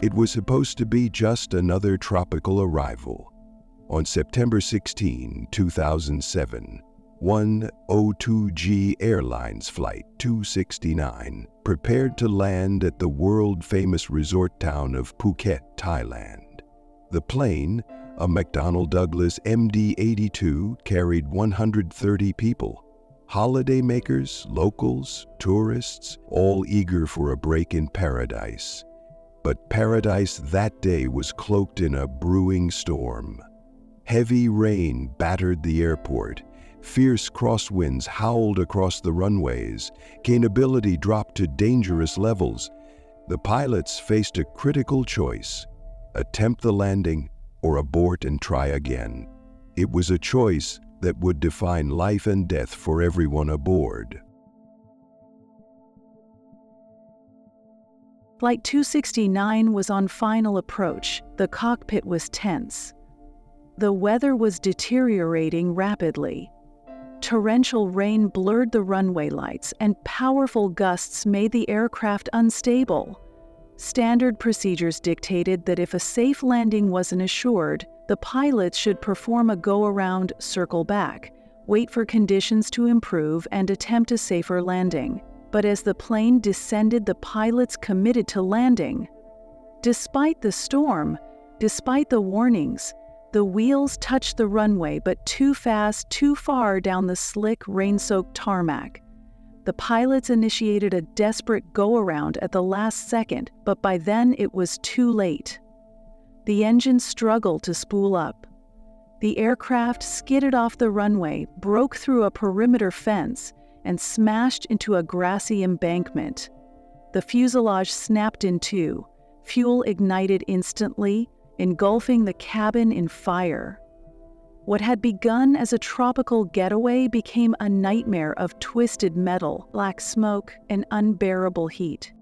It was supposed to be just another tropical arrival. On September 16, 2007, One-Two-Go Airlines Flight 269 prepared to land at the world-famous resort town of Phuket, Thailand. The plane, a McDonnell Douglas MD-82, carried 130 people. Holidaymakers, locals, tourists, all eager for a break in paradise. But paradise that day was cloaked in a brewing storm. Heavy rain battered the airport. Fierce crosswinds howled across the runways. Gainability dropped to dangerous levels. The pilots faced a critical choice: attempt the landing or abort and try again. It was a choice that would define life and death for everyone aboard. Flight 269 was on final approach. The cockpit was tense. The weather was deteriorating rapidly. Torrential rain blurred the runway lights, and powerful gusts made the aircraft unstable. Standard procedures dictated that if a safe landing wasn't assured, the pilots should perform a go-around, circle back, wait for conditions to improve, and attempt a safer landing. But as the plane descended, the pilots committed to landing. Despite the storm, despite the warnings, the wheels touched the runway, but too fast, too far down the slick, rain-soaked tarmac. The pilots initiated a desperate go-around at the last second, but by then it was too late. The engine struggled to spool up. The aircraft skidded off the runway, broke through a perimeter fence, and smashed into a grassy embankment. The fuselage snapped in two. Fuel ignited instantly, engulfing the cabin in fire. What had begun as a tropical getaway became a nightmare of twisted metal, black smoke, and unbearable heat.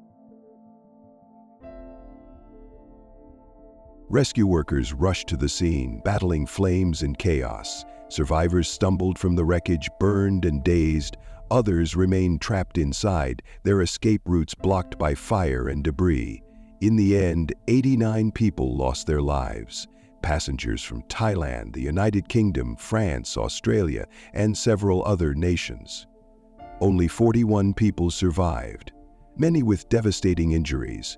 Rescue workers rushed to the scene, battling flames and chaos. Survivors stumbled from the wreckage, burned and dazed. Others remained trapped inside, their escape routes blocked by fire and debris. In the end, 89 people lost their lives. Passengers from Thailand, the United Kingdom, France, Australia, and several other nations. Only 41 people survived, many with devastating injuries.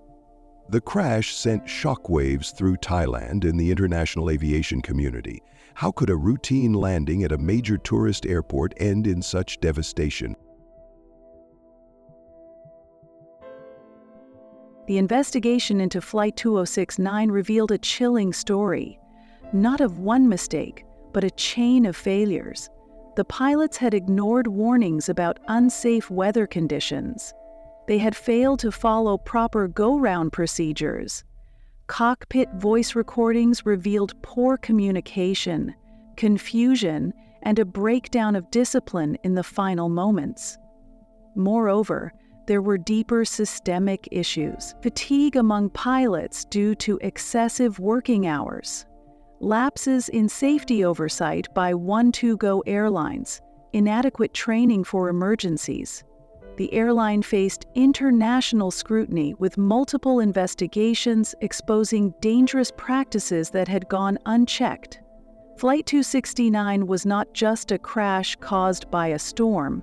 The crash sent shockwaves through Thailand and the international aviation community. How could a routine landing at a major tourist airport end in such devastation? The investigation into Flight 2069 revealed a chilling story, not of one mistake, but a chain of failures. The pilots had ignored warnings about unsafe weather conditions. They had failed to follow proper go-round procedures. Cockpit voice recordings revealed poor communication, confusion, and a breakdown of discipline in the final moments. Moreover, there were deeper systemic issues: fatigue among pilots due to excessive working hours, lapses in safety oversight by One-Two-GO Airlines, inadequate training for emergencies. The airline faced international scrutiny with multiple investigations exposing dangerous practices that had gone unchecked. Flight 269 was not just a crash caused by a storm.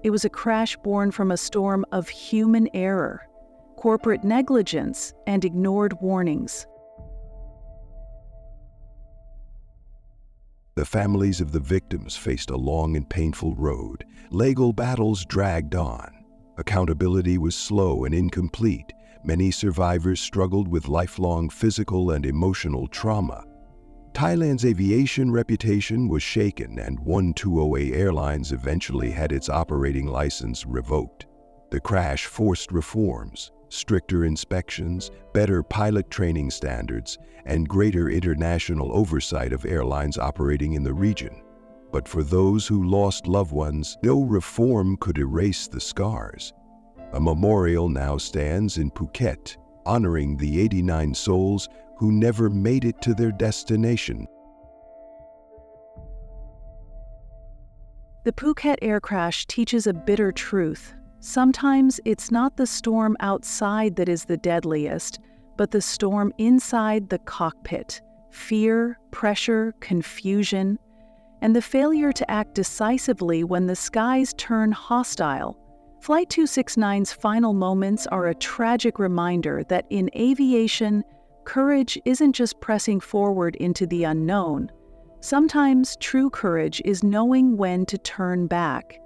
It was a crash born from a storm of human error, corporate negligence, and ignored warnings. The families of the victims faced a long and painful road. Legal battles dragged on. Accountability was slow and incomplete. Many survivors struggled with lifelong physical and emotional trauma. Thailand's aviation reputation was shaken, and One-Two-GO Airlines eventually had its operating license revoked. The crash forced reforms: stricter inspections, better pilot training standards, and greater international oversight of airlines operating in the region. But for those who lost loved ones, no reform could erase the scars. A memorial now stands in Phuket, honoring the 89 souls who never made it to their destination. The Phuket air crash teaches a bitter truth. Sometimes it's not the storm outside that is the deadliest, but the storm inside the cockpit: fear, pressure, confusion, and the failure to act decisively when the skies turn hostile. Flight 269's final moments are a tragic reminder that in aviation, courage isn't just pressing forward into the unknown. Sometimes true courage is knowing when to turn back,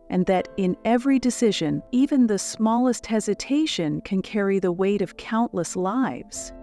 and that in every decision, even the smallest hesitation can carry the weight of countless lives.